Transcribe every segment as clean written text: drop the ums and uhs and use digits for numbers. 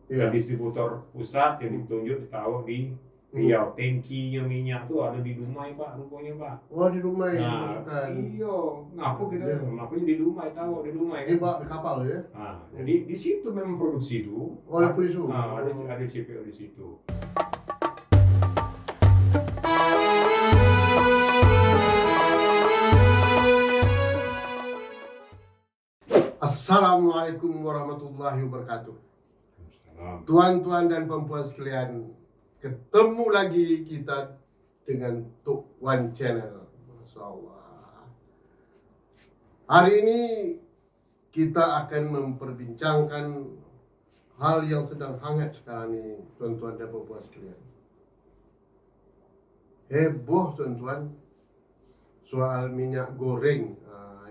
Ke distributor pusat yang ditunjuk ditaruh di Riau. Tangkinya minyak tuh ada di Dumai Pak, rupanya Pak. Oh di Dumai Nah, dimasukkan. iya, ngapain di Dumai, tahu di Dumai kan? Dibawa kapal ya? Nah, jadi di situ memang produksi itu. Oh di Puisu. Ada CPO di situ. Assalamualaikum warahmatullahi wabarakatuh. Tuan-tuan dan perempuan sekalian, ketemu lagi kita dengan Tok Wan Channel. Masya Allah. Hari ini kita akan memperbincangkan hal yang sedang hangat sekarang ini, tuan-tuan dan perempuan sekalian. Heboh tuan-tuan soal minyak goreng.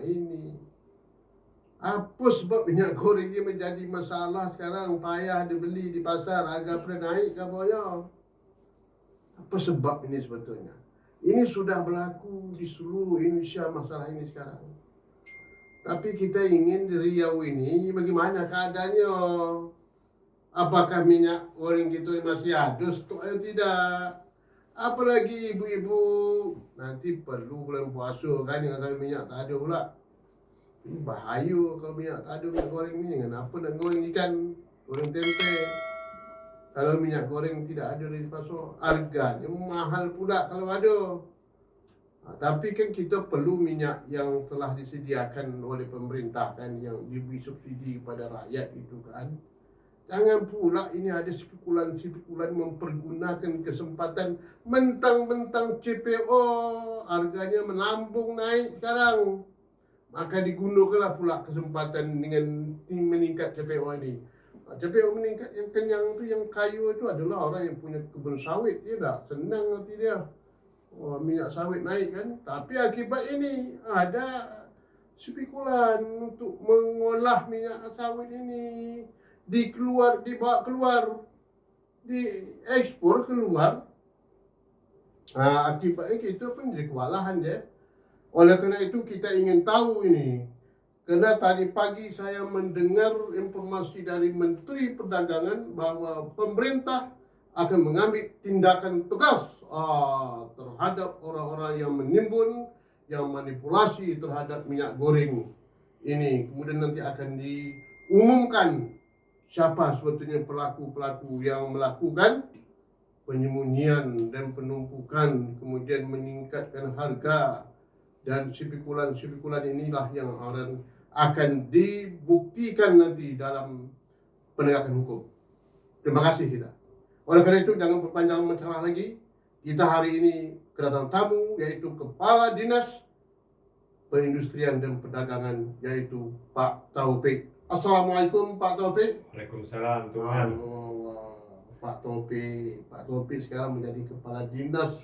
Ini apa sebab minyak goreng ini menjadi masalah sekarang? Payah dibeli di pasar, harga pernah naik ke bawah. Apa sebab ini sebetulnya? Ini sudah berlaku di seluruh Indonesia masalah ini sekarang. Tapi kita ingin di Riau ini bagaimana keadaannya? Apakah minyak goreng kita masih ada stok atau tidak? Apalagi ibu-ibu nanti perlu bulan puasa kan, dengan minyak tak ada pula. Ini bahaya kalau minyak tak ada minyak goreng ni. Kenapa nak goreng ikan, goreng tempe? Kalau minyak goreng tidak ada di pasar, harganya mahal pula kalau ada. Tapi kan kita perlu minyak yang telah disediakan oleh pemerintah kan, yang diberi subsidi kepada rakyat itu kan. Jangan pula ini ada spekulan-spekulan mempergunakan kesempatan mentang-mentang CPO harganya melambung naik sekarang. Maka digunakanlah pula kesempatan dengan meningkat CPO ini. CPO meningkat, yang kenyang tu, yang kaya itu adalah orang yang punya kebun sawit. Dia tak senang nanti dia. Minyak sawit naik kan. Tapi akibat ini ada spekulan untuk mengolah minyak sawit ini. Dibawa keluar, diekspor keluar. Akibatnya kita pun jadi kewalahan dia. Oleh kerana itu kita ingin tahu ini. Kerana tadi pagi saya mendengar informasi dari Menteri Perdagangan bahawa pemerintah akan mengambil tindakan tegas terhadap orang-orang yang menimbun, yang manipulasi terhadap minyak goreng ini. Kemudian nanti akan diumumkan siapa sebetulnya pelaku-pelaku yang melakukan penyembunyian dan penumpukan, kemudian meningkatkan harga. Dan spekulan-spekulan inilah yang akan dibuktikan nanti dalam penegakan hukum. Terima kasih kita. Oleh kerana itu jangan berpanjang masalah lagi. Kita hari ini kedatangan tamu, yaitu Kepala Dinas Perindustrian dan Perdagangan, yaitu Pak Taufik. Assalamualaikum Pak Taufik. Waalaikumsalam Tuhan. Pak Taufik sekarang menjadi Kepala Dinas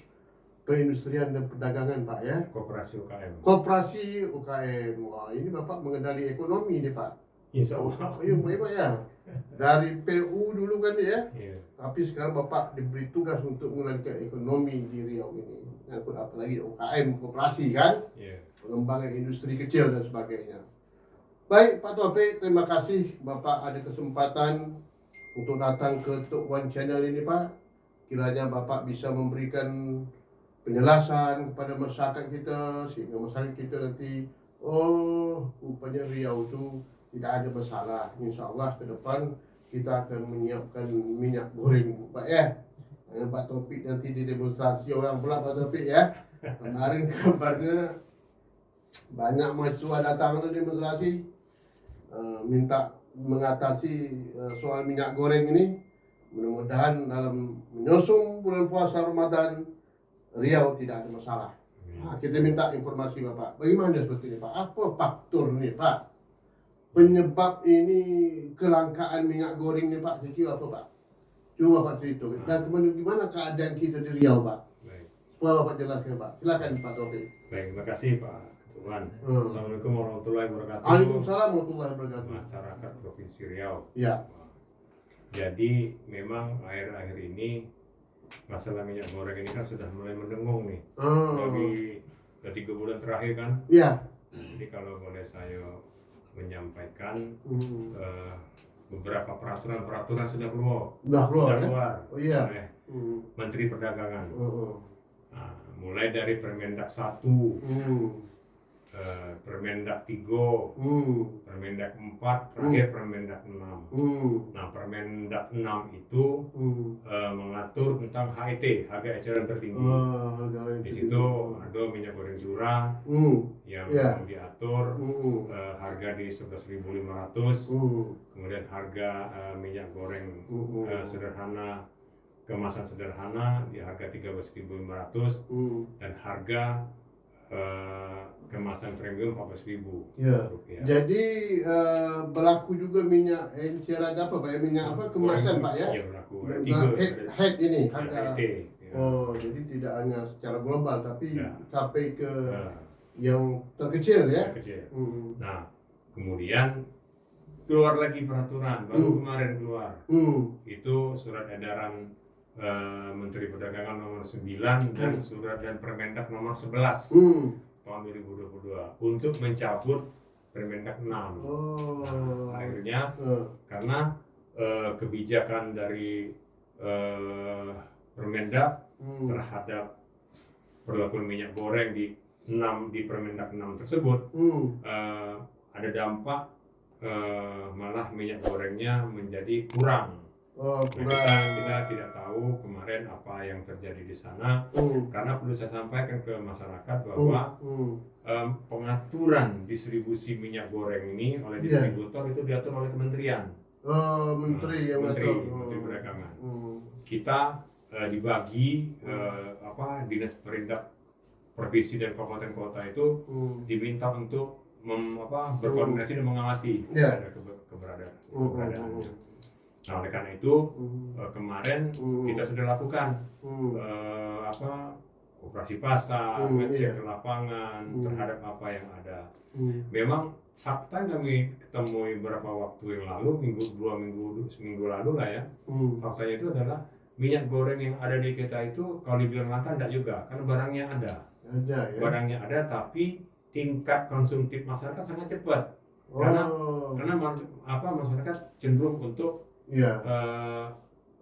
Perindustrian dan Perdagangan Pak ya. Koperasi UKM. Koperasi UKM. Wah, ini Bapak mengendali ekonomi nih Pak. Insya Allah. Oh, hebat ya. Dari PU dulu kan ya. Iya. Tapi sekarang Bapak diberi tugas untuk mengendalikan ekonomi di Riau ini. Nyangkut apalagi UKM, koperasi kan. Iya. Pengembangan industri kecil dan sebagainya. Baik Pak Taufik, terima kasih Bapak ada kesempatan untuk datang ke Tok Wan Channel ini Pak. Kiranya Bapak bisa memberikan penjelasan kepada masyarakat kita, sehingga masyarakat kita nanti rupanya Riau itu tidak ada masalah. InsyaAllah ke depan kita akan menyiapkan minyak goreng Pak ya. Pak Taufik nanti di demonstrasi orang pula Pak Taufik ya. Kemarin kabarnya banyak mahasiswa datang ke demonstrasi minta mengatasi soal minyak goreng ini. Mudah-mudahan dalam menyusun bulan puasa Ramadan Riau tidak ada masalah. Kita minta informasi Bapak. Bagaimana sebetulnya Pak? Apa faktor nih Pak? Penyebab ini kelangkaan minyak goreng nih Pak? Kira apa Pak? Coba Bapak cerita. Dan kemudian gimana keadaan kita di Riau Pak? Baik. Supaya Bapak jelaskan Pak. Silakan Pak Taufik. Baik, terima kasih Pak Tuhan. Assalamualaikum warahmatullahi wabarakatuh. Waalaikumsalam warahmatullahi wabarakatuh. Masyarakat Provinsi Riau. Ya. Jadi memang akhir-akhir ini masalah minyak goreng ini kan sudah mulai mendengung nih. Dari 3 bulan terakhir kan. Ya. Jadi kalau boleh saya menyampaikan beberapa peraturan sudah keluar. Udah keluar ya? Keluar Oh iya. oleh Menteri Perdagangan. Nah, mulai dari Permendak 1, Permendak 3, Permendak 4, terakhir Permendak 6. Nah, Permendak 6 itu mengatur tentang HET, harga eceran tertinggi. Di situ ada minyak goreng curah yang diatur harga di 11.500, kemudian harga minyak goreng sederhana, kemasan sederhana di harga 13.500, dan harga kemasan premium 14.000 rupiah. Jadi berlaku juga minyak eceran apa Pak? Minyak apa kemasan Pak ya? Iya berlaku. Head ini harga. Oh, jadi tidak hanya secara global tapi sampai ke yang terkecil ya? Terkecil. Nah, kemudian keluar lagi peraturan, baru kemarin keluar. Itu surat edaran Menteri Perdagangan nomor 9 dan surat dan Permendak nomor 11 tahun 2022 untuk mencabut Permendak 6. Nah, akhirnya karena kebijakan dari Permendak terhadap perlakuan minyak goreng di Permendak 6 tersebut ada dampak malah minyak gorengnya menjadi kurang. Kita tidak tahu kemarin apa yang terjadi di sana, karena perlu saya sampaikan ke masyarakat bahwa pengaturan distribusi minyak goreng ini oleh distributor itu diatur oleh kementerian. Menteri Perdagangan. Kita dibagi dinas perindak provinsi dan kabupaten kota itu diminta untuk berkoordinasi dan mengawasi keberadaannya. Nah, oleh karena itu kemarin kita sudah lakukan operasi pasar, ngecek ke lapangan terhadap apa yang ada. Memang fakta kami ketemui beberapa waktu yang lalu, seminggu lalu lah ya. Faktanya itu adalah minyak goreng yang ada di kita itu kalau dibilang langka enggak juga, karena barangnya ada. Barangnya ada, tapi tingkat konsumtif masyarakat sangat cepat. Karena masyarakat cenderung untuk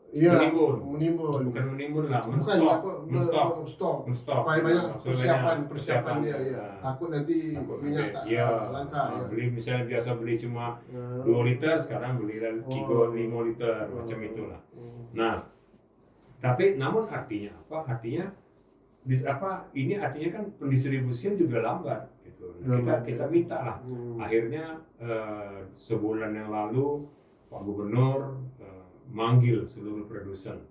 menimbun, bukan menimbun lah, menstok supaya banyak persiapan dia takut nanti minyak tak langka misalnya biasa beli cuma 2 liter, sekarang beli 3-5 liter macam itulah. Nah, tapi namun artinya apa? Ini artinya kan pendistribusian juga lambat gitu. Kita minta lah. Akhirnya sebulan yang lalu Pak Gubernur manggil seluruh produsen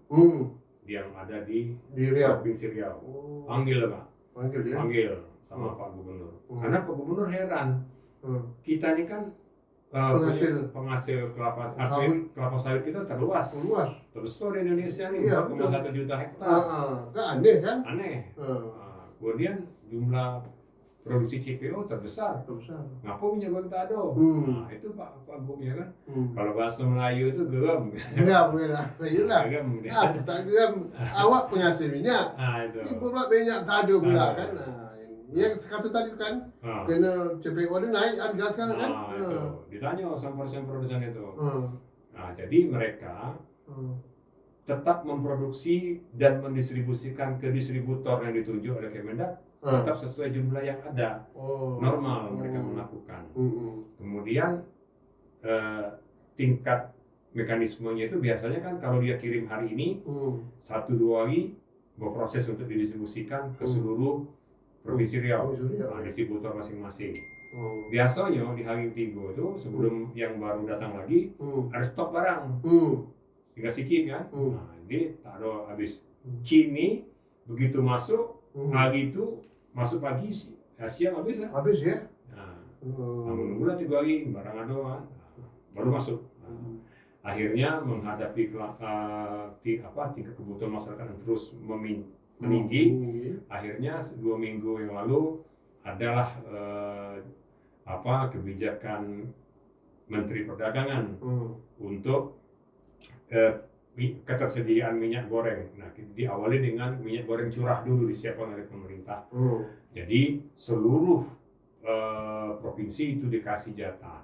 yang ada di Provinsi Riau. Panggil Pak. Panggil sama Pak Gubernur. Karena Pak Gubernur heran. Kita ini kan penghasil kelapa sawit kita terluas. Terbesar di Indonesia nih, 4,1 juta hektar. Aneh kan? Aneh. Kemudian jumlah produksi CPO terbesar. Ngapa minyak goreng tak ada? Nah, itu Pak Gub ya kan. Kalau bahasa Melayu itu geram. Geram. Tak geram. Awak penghasil minyak. Ibu pula minyak tak ada pula kan. Yang kata tadi kan kena CPO ni naik harga sekarang kan. Itu. Ditanya sama produsen itu. Nah, jadi mereka tetap memproduksi dan mendistribusikan ke distributor yang ditunjuk oleh Kemendak tetap sesuai jumlah yang ada. Normal mereka melakukan. Kemudian tingkat mekanismenya itu biasanya kan kalau dia kirim hari ini 1-2 hari berproses untuk didistribusikan ke seluruh Provinsi Riau, distributor masing-masing. Biasanya di hari ketiga itu sebelum yang baru datang lagi ada stok barang, tinggal sikit kan. Nah, jadi tak ada habis. Kini begitu masuk hari itu masuk pagi, siang habis lah. Habis ya? Nah, menunggu 3 hari barang ada kan, baru masuk. Akhirnya menghadapi tingkat kebutuhan masyarakat yang terus meninggi. Akhirnya 2 minggu yang lalu adalah kebijakan Menteri Perdagangan untuk ketersediaan minyak goreng. Nah, diawali dengan minyak goreng curah dulu disiapkan oleh pemerintah. Jadi seluruh provinsi itu dikasih jatah.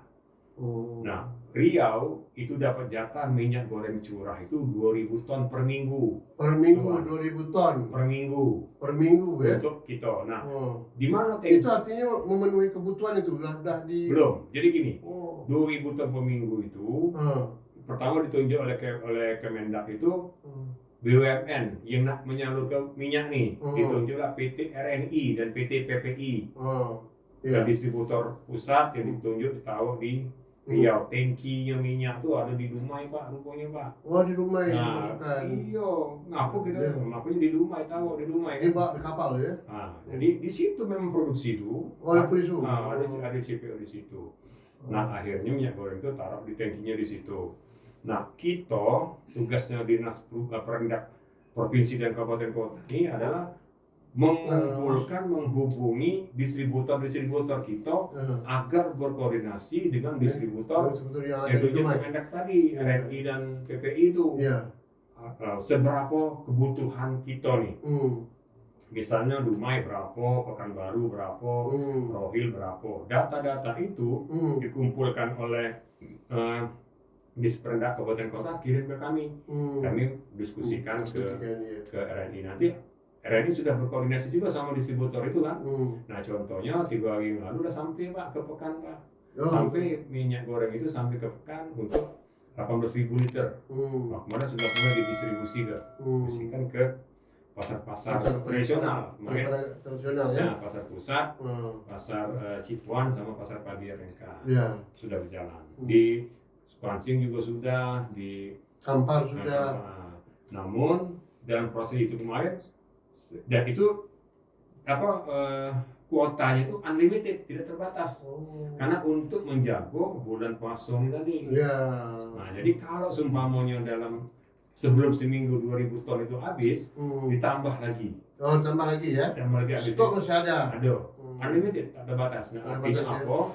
Nah, Riau itu dapat jatah minyak goreng curah itu 2.000 ton per minggu. Per minggu 2.000 ton. Per minggu. Per minggu ya. Untuk kita. Nah, Oh. di mana Itu artinya memenuhi kebutuhan itu dah di. Belum. Jadi gini, Oh. 2.000 ton per minggu itu pertama ditunjuk oleh Kemendak itu BUMN yang nak menyalurkan minyak nih, ditunjuklah PT RNI dan PT PPI. Dan distributor pusat yang ditunjuk ditaruh di Riau. Tangkinya minyak tuh ada di Dumai Pak, rupanya Pak. Oh, di Dumai dimasukkan. Iya, ngapu kita, makanya di Dumai, tahu di Dumai. Di kapal ya. Jadi di situ memang produksi itu. Oh, di situ. Ada CPO di situ. Nah, akhirnya minyak goreng itu taruh di tangkinya di situ. Nah, kita tugasnya Dinas Perindak Provinsi dan Kabupaten Kota ini adalah mengumpulkan, menghubungi distributor-distributor kita agar berkoordinasi dengan distributor yang Kemendak tadi, RNI dan PPI itu. Seberapa kebutuhan kita nih. Misalnya Dumai berapa, Pekanbaru berapa, Rohil berapa. Data-data itu dikumpulkan oleh Disperindak Kabupaten Kota, kirim ke kami. Kami diskusikan ke RNI. Nanti RNI sudah berkoordinasi juga sama distributor itu kan. Nah, contohnya 3 hari yang lalu udah sampai Pak ke Pekan Pak. Sampai minyak goreng itu sampai ke Pekan untuk 18.000 liter. Nah, kemarin sudah mulai didistribusikan ke pasar-pasar tradisional. Tradisional ya. Pasar pusat, pasar Cipuan sama pasar Pagi Rengka. Sudah berjalan. Di Pancing juga sudah, di Kampar sudah. Namun dalam proses itu kemarin, dan itu kuotanya itu unlimited, tidak terbatas. Karena untuk menjaga bulan puasa ini tadi. Nah, jadi kalau seumpamanya sebelum seminggu 2.000 ton itu habis, ditambah lagi. Oh, tambah lagi ya? Tambah lagi. Stok masih ada? Ada. Unlimited, tak terbatas. Nah, artinya apa?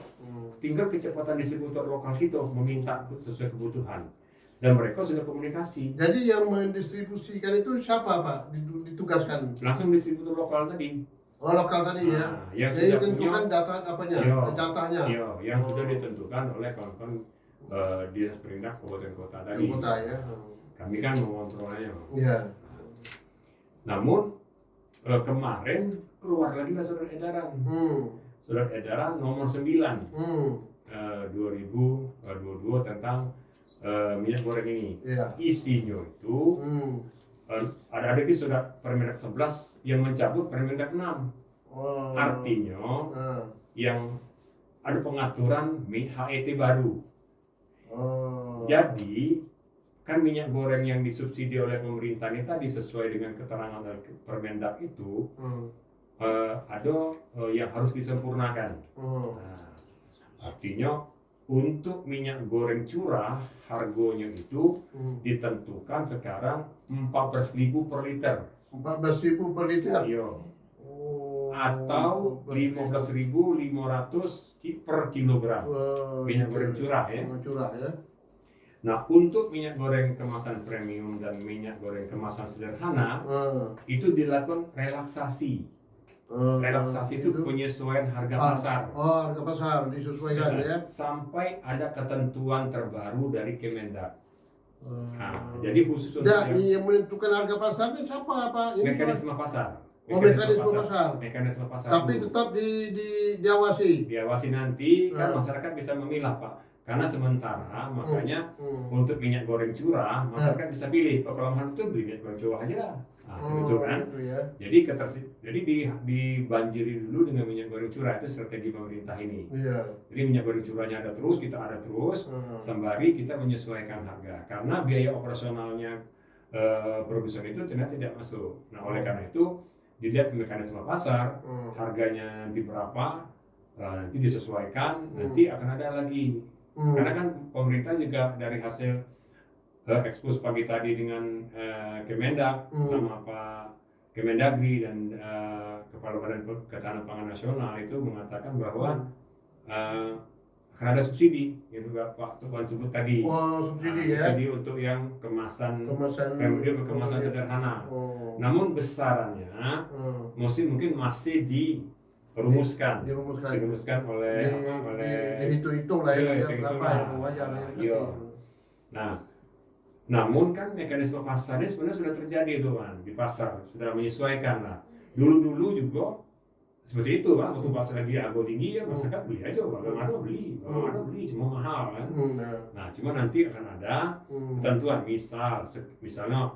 Tinggal kecepatan distributor lokal kita meminta sesuai kebutuhan. Dan mereka sudah komunikasi. Jadi yang mendistribusikan itu siapa Pak? Ditugaskan? Langsung distributor lokal tadi. Oh, lokal tadi ya? Yang ditentukan datanya? Iya, yang sudah ditentukan oleh kawan-kawan Dinas Perindak Kabupaten Kota tadi. Kota ya? Kami kan mengontrolnya. Iya. Namun kemarin keluar lagi surat edaran. Surat edaran nomor 9 2022 tentang minyak goreng ini. Isinya itu ada di surat Permendak 11 yang mencabut Permendak 6. Artinya yang ada pengaturan HET baru. Jadi kan minyak goreng yang disubsidi oleh pemerintah ini tadi sesuai dengan keterangan dari Permendak itu ada yang harus disempurnakan. Nah, artinya untuk minyak goreng curah harganya itu ditentukan sekarang 14.000 per liter. 14.000 per liter? Iya. Atau 15.500 per kilogram minyak goreng curah ya. Nah, untuk minyak goreng kemasan premium dan minyak goreng kemasan sederhana itu dilakukan relaksasi. Relaksasi itu penyesuaian harga pasar. Harga pasar disesuaikan ya. Sampai ada ketentuan terbaru dari Kemendak. Jadi khusus untuk yang menentukan harga pasarnya siapa Pak? Mekanisme pasar. Mekanisme pasar. Tapi tetap diawasi. Diawasi nanti kan masyarakat bisa memilah Pak. Karena sementara makanya untuk minyak goreng curah masyarakat bisa pilih. Kalau mahal itu beli minyak goreng curah aja lah. Gitu kan. Ya. Jadi dibanjiri dulu dengan minyak goreng curah, itu strategi pemerintah ini. Jadi minyak goreng curahnya ada terus, kita ada terus, sembari kita menyesuaikan harga. Karena biaya operasionalnya produsen itu ternyata tidak masuk. Nah, oleh karena itu dilihat mekanisme pasar, harganya nanti berapa, nanti disesuaikan, nanti akan ada lagi. Karena kan pemerintah juga dari hasil ekspos pagi tadi dengan Kemendak sama Pak Kemendagri dan Kepala Badan Ketahanan Pangan Nasional itu mengatakan bahwa akan ada subsidi, gitu Pak Tuan sebut tadi. Subsidi ya. Jadi untuk yang kemasan sederhana. Namun besarannya mungkin masih di dirumuskan oleh dihitung-hitung lah ya, hitung-hitung berapa lah. yang wajar ya. Iya. Nah, namun kan mekanisme pasarnya sebenarnya sudah terjadi itu kan di pasar, sudah menyesuaikan lah. Dulu juga seperti itu kan, waktu pasar lagi agak tinggi ya masyarakat beli aja, bagaimana ada beli cuma mahal kan. Nah, cuma nanti akan ada ketentuan, misalnya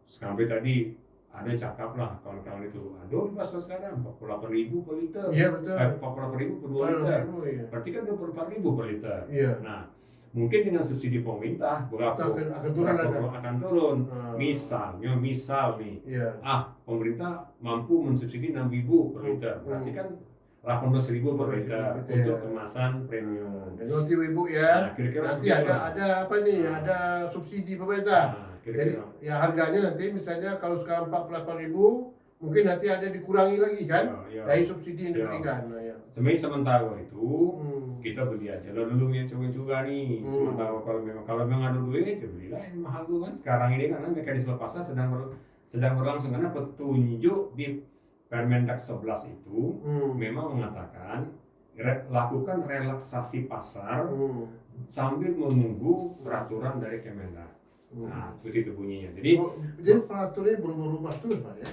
sampai tadi ada cakap lah kawan-kawan itu, aduh di pasar sekarang 48.000 per liter, Iya betul. 48.000 per 2 liter, Iya. berarti kan 24.000 per liter. Iya. Nah, mungkin dengan subsidi pemerintah akan turun. Misal nih, Iya. pemerintah mampu mensubsidi 6.000 per liter, berarti kan 18.000 per liter untuk kemasan premium. Dan nanti ibu ya, Nah, kira-kira nanti ada apa nih? Ada subsidi pemerintah. Jadi ya harganya nanti misalnya kalau sekarang 48.000, mungkin nanti ada dikurangi lagi kan dari subsidi yang diberikan. Nah, ya. Sementara itu kita beli aja dulu yang juga nih. Sementara kalau memang ada duit, ya belilah yang mahal tuh kan. Sekarang ini karena mekanisme pasar sedang berlangsung, karena petunjuk di Permendak 11 itu memang mengatakan lakukan relaksasi pasar sambil menunggu peraturan dari Kemendak. Nah, seperti itu bunyinya. Jadi peraturannya berubah-ubah terus Pak ya?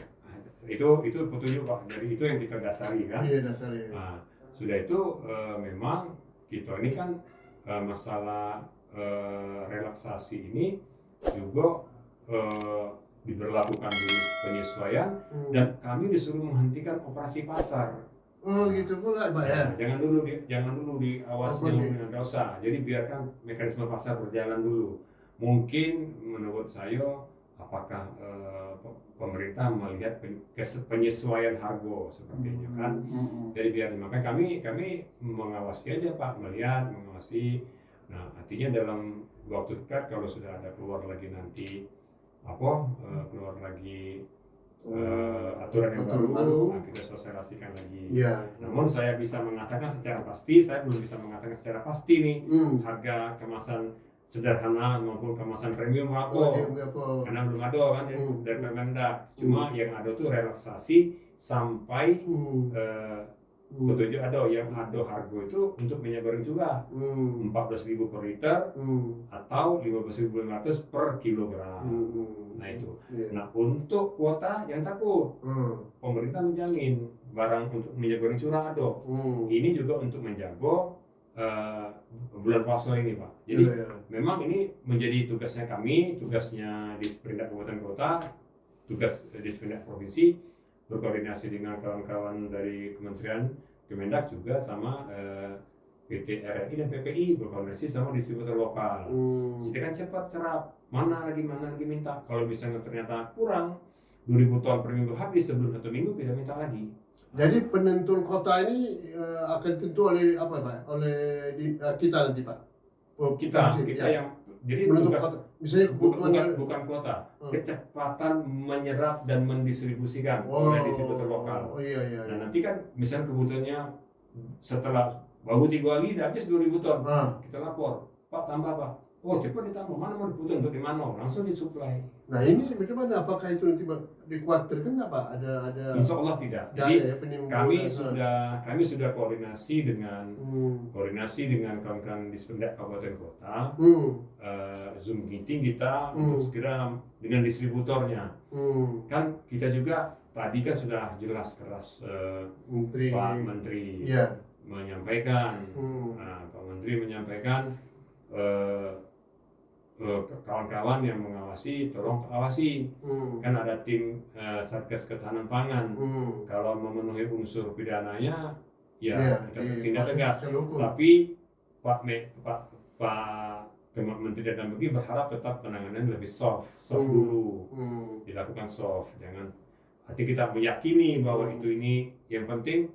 Itu petunjuk Pak. Jadi itu yang kita dasari kan. Iya, dasari. Nah, sudah itu memang kita ini kan masalah relaksasi ini juga diberlakukan dulu penyesuaian dan kami disuruh menghentikan operasi pasar. Oh gitu pula Pak ya. Jangan dulu diawasi, nggak usah. Jadi biarkan mekanisme pasar berjalan dulu. Mungkin menurut saya apakah pemerintah melihat penyesuaian harga sepertinya kan. Jadi biar makanya kami mengawasi aja Pak, mengawasi. Nah, artinya dalam waktu dekat kalau sudah ada keluar lagi nanti keluar lagi aturan yang baru. Nah, kita sosialisasikan lagi. Ya. Namun saya bisa mengatakan secara pasti, saya belum bisa mengatakan secara pasti nih harga kemasan sederhana maupun kemasan premium karena belum ada kan dari Permendak. Cuma yang ada tuh relaksasi sampai petunjuk ada yang ada harga itu untuk minyak goreng curah 14.000 per liter atau 15.500 per kilogram. Nah itu. Nah untuk kuota yang takut pemerintah menjamin barang untuk minyak goreng curah ada. Ini juga untuk menjaga bulan puasa ini Pak. Jadi memang ini menjadi tugasnya kami, tugasnya di Disperindak Kabupaten Kota, tugas di Disperindak Provinsi, berkoordinasi dengan kawan-kawan dari Kementerian Kemendak juga sama PT RRI dan PPI, berkoordinasi sama distributor lokal. Sediakan cepat serap, mana lagi minta. Kalau misalnya ternyata kurang 2.000 ton per minggu habis sebelum 1 minggu kita minta lagi. Jadi penentuan kota ini akan tentu oleh apa Pak? Oleh kita nanti Pak. Kita yang jadi tugas kota. Misalnya kebutuhan bukan kota, kecepatan menyerap dan mendistribusikan oleh distributor lokal. Iya. Nah nanti kan misalnya kebutuhannya setelah baru 3 hari udah habis 2.000 ton, kita lapor, Pak tambah Pak. Oh cepat ditambah, mana mau dibutuhkan untuk di mana, langsung disuplai. Nah ini bagaimana? Apakah itu nanti dikhawatirkan apa? Ada? Insya Allah tidak. Jadi kami sudah koordinasi dengan kawan-kawan di Disperindak Kabupaten Kota, Zoom meeting kita untuk segera dengan distributornya. Kan kita juga tadi kan sudah jelas keras Pak Menteri menyampaikan, Pak Menteri menyampaikan. Kawan-kawan yang mengawasi, tolong awasi. Kan ada tim Satgas Ketahanan Pangan. Kalau memenuhi unsur pidananya, kita tindak tegas. Tapi Pak Menteri Dalam Negeri berharap tetap penanganan lebih soft dulu, dilakukan soft. Jangan. Arti kita meyakini bahwa ini yang penting.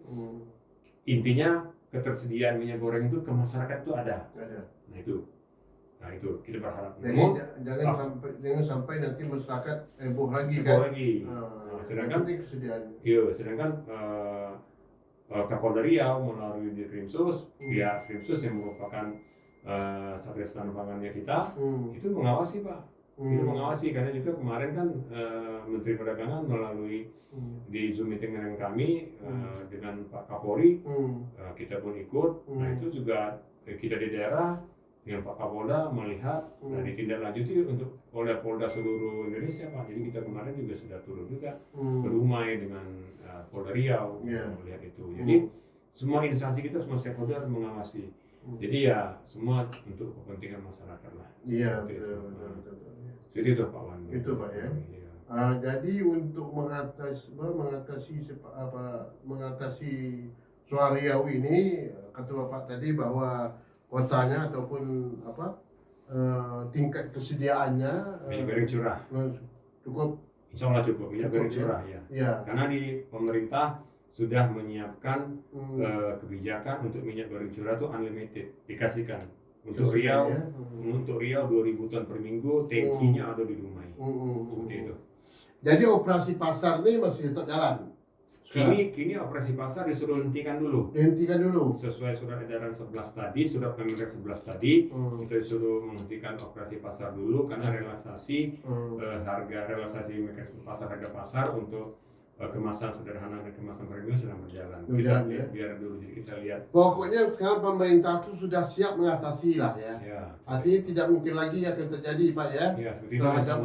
Intinya ketersediaan minyak goreng itu ke masyarakat itu ada. Nah itu kita berharap. Jadi jangan sampai nanti masyarakat heboh lagi kan. Sedangkan sedangkan Kapolda Riau melalui di Krimsus, pihak Krimsus yang merupakan Satgas Ketahanan Pangannya kita, itu mengawasi Pak. Kita mengawasi karena juga kemarin kan Menteri Perdagangan melalui di Zoom meeting dengan kami dengan Pak Kapolri, kita pun ikut. Nah itu juga kita di daerah dengan Pak Kapolda melihat ditindaklanjuti oleh Polda seluruh Indonesia Pak. Jadi kita kemarin juga sudah turun juga ke Dumai dengan Polda Riau melihat itu. Jadi semua instansi kita, semua stakeholder mengawasi. Jadi ya semua untuk kepentingan masyarakat lah. Iya, betul. Jadi itu Pak Wan. Itu Pak ya. Jadi untuk mengatasi soal Riau ini, kata Bapak tadi bahwa kotanya ataupun tingkat kesediaannya minyak goreng curah cukup. Insya Allah cukup minyak goreng curah ya. Karena di pemerintah sudah menyiapkan kebijakan untuk minyak goreng curah itu unlimited, dikasihkan untuk Riau, untuk Riau 2000 ton per minggu, tankinya ada di Dumai. Seperti itu. Jadi operasi pasar ini masih tetap jalan. Kini operasi pasar disuruh hentikan dulu. Sesuai surat edaran 11 tadi, surat Kemenkes 11 tadi, kita disuruh menghentikan operasi pasar dulu karena realisasi realisasi pasar harga pasar untuk kemasan sederhana dan kemasan premium sedang berjalan. Kita biar dulu, jadi kita lihat. Pokoknya sekarang pemerintah itu sudah siap mengatasi lah ya. Artinya tidak mungkin lagi akan terjadi Pak ya, terhadap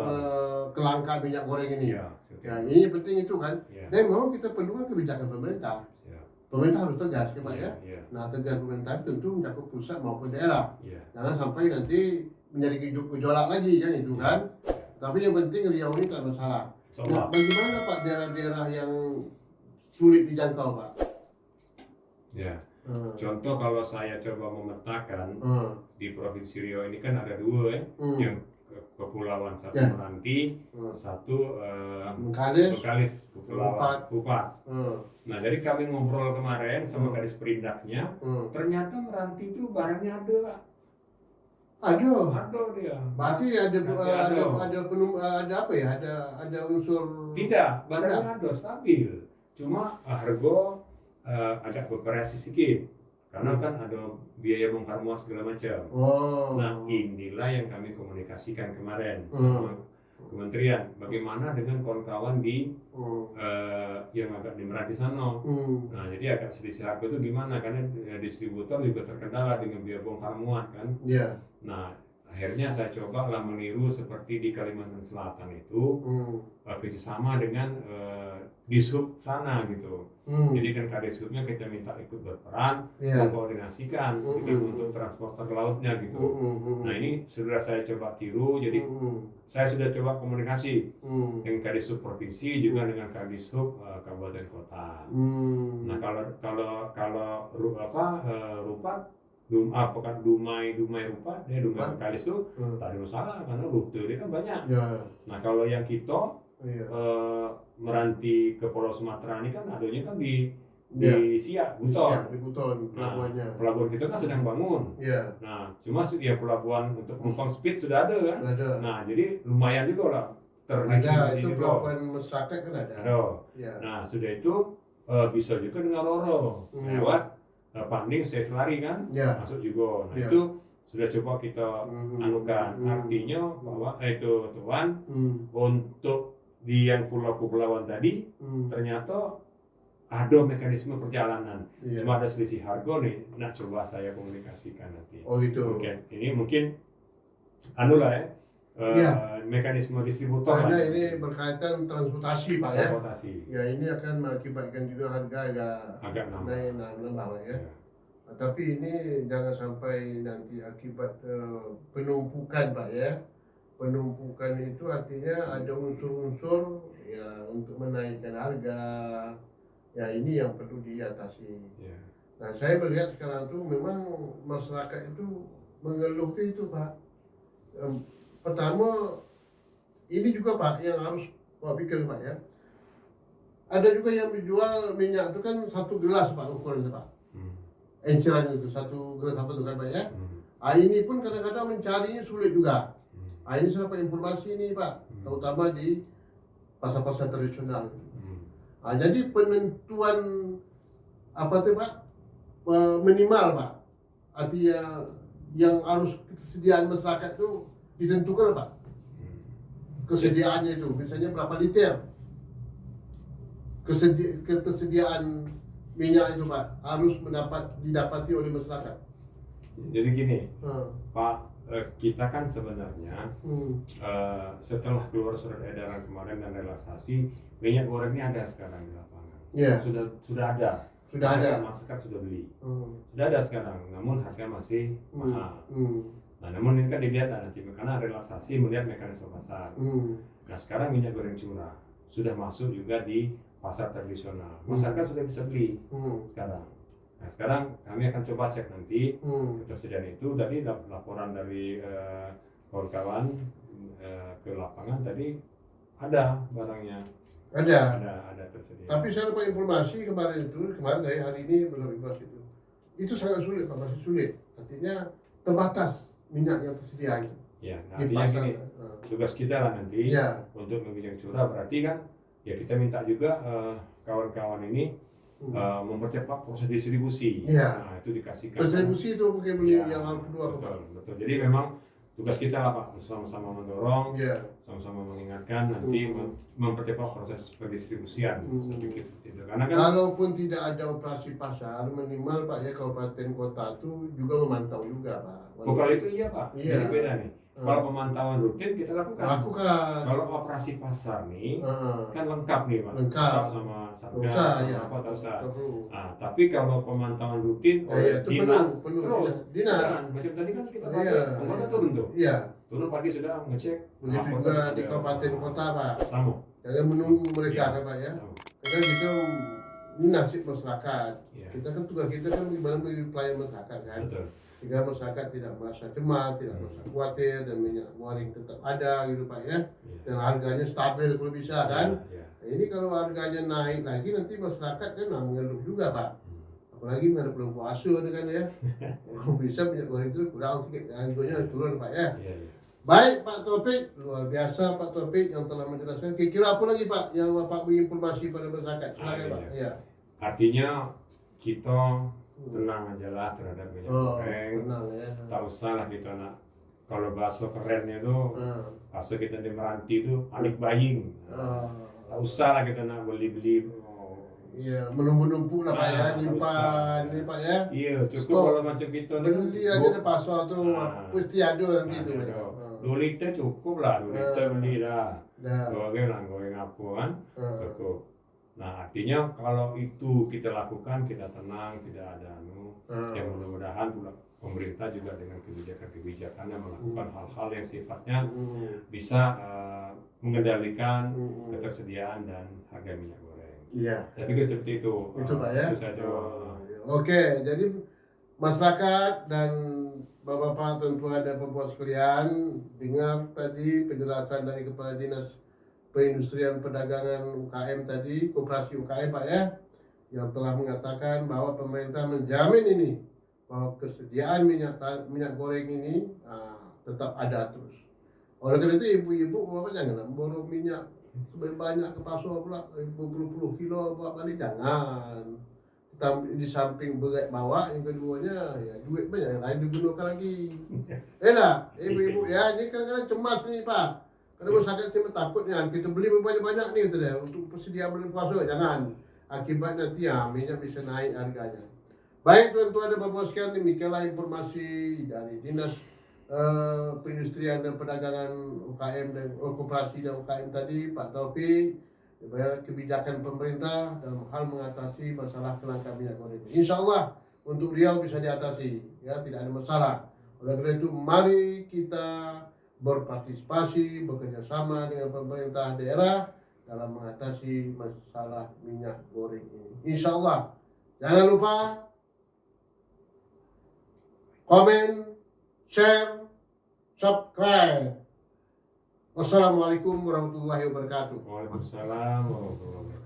kelangkaan minyak goreng ini. Ini penting itu kan. Dan memang kita perlu kebijakan pemerintah. Pemerintah harus tegas ya Pak ya. Nah tegas pemerintah tentu mencakup pusat maupun daerah. Jangan sampai nanti menjadi gejolak lagi kan itu kan. Tapi yang penting Riau ini tak masalah. Nah, bagaimana Pak daerah-daerah yang sulit dijangkau Pak? Contoh kalau saya coba memetakan di Provinsi Riau ini kan ada dua yang kepulauan, satu Meranti, satu Bengkalis, Kepulauan Pupat. Nah dari kami ngobrol kemarin sama Kadis Perindaknya, ternyata Meranti itu barangnya ada Pak. Ada dia. Berarti ada apa ya? Ada unsur. Tidak, barangnya ada stabil. Cuma harga agak bervariasi sedikit. Karena kan ada biaya bongkar muat segala macam. Nah inilah yang kami komunikasikan kemarin sama Kementerian. Bagaimana dengan kawan-kawan di yang agak di Meranti sana. Nah jadi agak selisih harga itu gimana? Karena distributor juga terkendala dengan biaya bongkar muat kan. Nah akhirnya saya coba lah meniru seperti di Kalimantan Selatan itu kerjasama dengan Dishub sana gitu. Jadi kan Kadishubnya kita minta ikut berperan mengkoordinasikan untuk transporter lautnya gitu. Nah ini sudah saya coba tiru, jadi saya sudah coba komunikasi dengan Kadishub provinsi juga dengan Kadishub kabupaten kota. Nah kalau Rupat pekan Dumai Rupat, Dumai Bengkalis itu tak ada masalah karena rute dia kan banyak. Nah kalau yang kita Meranti ke Pulau Sumatera ini kan adanya kan di Siak, Buton. Pelabuhannya. Pelabuhan kita kan sedang bangun. Nah cuma ya pelabuhan untuk penumpang speed sudah ada kan. Nah jadi lumayan juga lah terdistribusi itu pelabuhan masyarakat kan ada. Nah sudah itu bisa juga dengan Roro lewat Panding Seslari kan masuk juga. Nah itu sudah coba kita anukan. Artinya bahwa itu Tuan untuk di yang pulau-pulauan tadi ternyata ada mekanisme perjalanan. Cuma ada selisih harga nih. Nah coba saya komunikasikan nanti. Ini mungkin mekanisme distributor. Karena ini berkaitan transportasi Pak ya. Ya ini akan mengakibatkan juga harga agak nambah ya. Tapi ini jangan sampai nanti akibat penumpukan Pak ya. Penumpukan itu artinya ada unsur-unsur ya untuk menaikkan harga. Ya ini yang perlu diatasi. Nah saya melihat sekarang tuh memang masyarakat itu mengeluh itu Pak. Pertama, ini juga Pak yang harus Pak pikir Pak ya. Ada juga yang menjual minyak itu kan 1 gelas Pak ukurannya Pak. Enceran itu 1 gelas apa tuh kan Pak ya. Ini pun kadang-kadang mencarinya sulit juga. Ini saya dapat informasi ini Pak, terutama di pasar-pasar tradisional. Jadi penentuan apa tuh Pak minimal Pak. Artinya yang harus kesediaan masyarakat itu ditentukan Pak. kesediaannya itu, misalnya berapa liter ketersediaan minyak itu Pak harus didapati oleh masyarakat. Jadi gini, Pak, kita kan sebenarnya setelah keluar surat edaran kemarin dan relaksasi, minyak goreng ini ada sekarang di lapangan. Yeah. Sudah ada. Masyarakat sudah beli. Sudah ada sekarang, namun harga masih mahal. Nah, namun ini kan dilihat nanti karena relaksasi melihat mekanisme pasar. Nah, sekarang minyak goreng curah sudah masuk juga di pasar tradisional. Masyarakat sudah bisa beli sekarang. Nah, sekarang kami akan coba cek nanti ketersediaan itu. Tadi laporan dari kawan-kawan ke lapangan tadi ada barangnya. Ada tersedia. Tapi saya dapat informasi kemarin dari hari ini belum informasi itu. Itu sangat sulit Pak, masih sulit. Artinya terbatas minyak yang tersedia itu. Ya, nah, artinya gini, tugas kita lah nanti untuk memilih curah berarti kan ya kita minta juga kawan-kawan ini mempercepat proses distribusi. Nah, itu dikasihkan. Distribusi itu mungkin beli yang kedua. Betul. Jadi memang tugas kita lah Pak, sama-sama mendorong, sama-sama mengingatkan nanti mempercepat proses pendistribusian. Saya pikir seperti itu. Karena kan kalaupun tidak ada operasi pasar, minimal Pak ya kabupaten kota itu juga memantau juga Pak. Kalau itu iya Pak, jadi beda nih. Kalau pemantauan rutin kita lakukan. Kalau operasi pasar nih kan lengkap nih Pak. Lengkap sama Satgas, apa tak usah. Nah, tapi kalau pemantauan rutin oleh dinas terus dinas. Macam tadi kan kita pakai, anggota turun tuh. Turun pagi sudah ngecek. Begitu juga di kabupaten kota Pak. Sama. Jangan menunggu mereka kan Pak ya. Karena kita ini nasib masyarakat. Kita kan tugas kita kan bagaimana pelayan masyarakat kan. Betul. Sehingga masyarakat tidak merasa cemas, tidak merasa khawatir, dan minyak goreng tetap ada gitu Pak ya. Dan harganya stabil kalau bisa kan. Nah, ini kalau harganya naik lagi nanti masyarakat kan mengeluh juga Pak. Apalagi ada bulan puasa kan ya. Kalau bisa minyak goreng itu kurang sedikit, harganya turun Pak ya. Baik Pak Taufik, luar biasa Pak Taufik yang telah menjelaskan. Kira-kira apa lagi Pak yang Bapak berinformasi pada masyarakat? Silakan Pak. Artinya kita tenang aja lah terhadap minyak goreng. Tenang ya. Tak usah lah kita nak. Kalau bahasa kerennya tuh, bahasa kita di Meranti itu panik buying. Tak usah lah kita nak beli-beli. Iya, menumpuk-numpuk lah Pak ya, nyimpan ini Pak ya. Iya, cukup kalau macam kita nih. Beli aja di pasar tuh, pasti ada nanti tuh. 2 liter cukup lah, 2 liter beli dah. Goreng apa kan, cukup. Nah, artinya kalau itu kita lakukan, kita tenang, tidak ada yang mudah-mudahan pemerintah juga dengan kebijakan-kebijakannya melakukan hal-hal yang sifatnya bisa mengendalikan ketersediaan dan harga minyak goreng. Saya pikir seperti itu. Itu Pak ya. Itu saja. Oke, jadi masyarakat dan Bapak-bapak, tuan-tuan dan perempuan sekalian, dengar tadi penjelasan dari Kepala Dinas Perindustrian Perdagangan UKM tadi, Koperasi UKM Pak ya, yang telah mengatakan bahwa pemerintah menjamin ini bahwa kesediaan minyak goreng ini tetap ada terus. Oleh karena itu ibu-ibu Bapak jangan borong minyak banyak ke pasar pula, puluh kilo buat balik, jangan. Di samping berat bawa, yang keduanya ya duit banyak yang lain digunakan lagi. Ibu-ibu ya, ini kadang-kadang cemas nih Pak. Karena masyarakat cuma takutnya kita beli banyak-banyak nih gitu deh untuk persediaan bulan puasa, jangan. Akibat nanti minyak bisa naik harganya. Baik tuan-tuan dan bapak sekalian, demikianlah informasi dari Dinas Perindustrian dan Perdagangan UKM dan Koperasi dan UKM tadi, Pak Taufik. Kebijakan pemerintah dalam hal mengatasi masalah kelangkaan minyak goreng. Insya Allah untuk Riau bisa diatasi, ya tidak ada masalah. Oleh karena itu mari kita berpartisipasi, bekerja sama dengan pemerintah daerah dalam mengatasi masalah minyak goreng ini. Insya Allah. Jangan lupa komen, share, subscribe. Wassalamualaikum warahmatullahi wabarakatuh. Waalaikumsalam warahmatullahi wabarakatuh.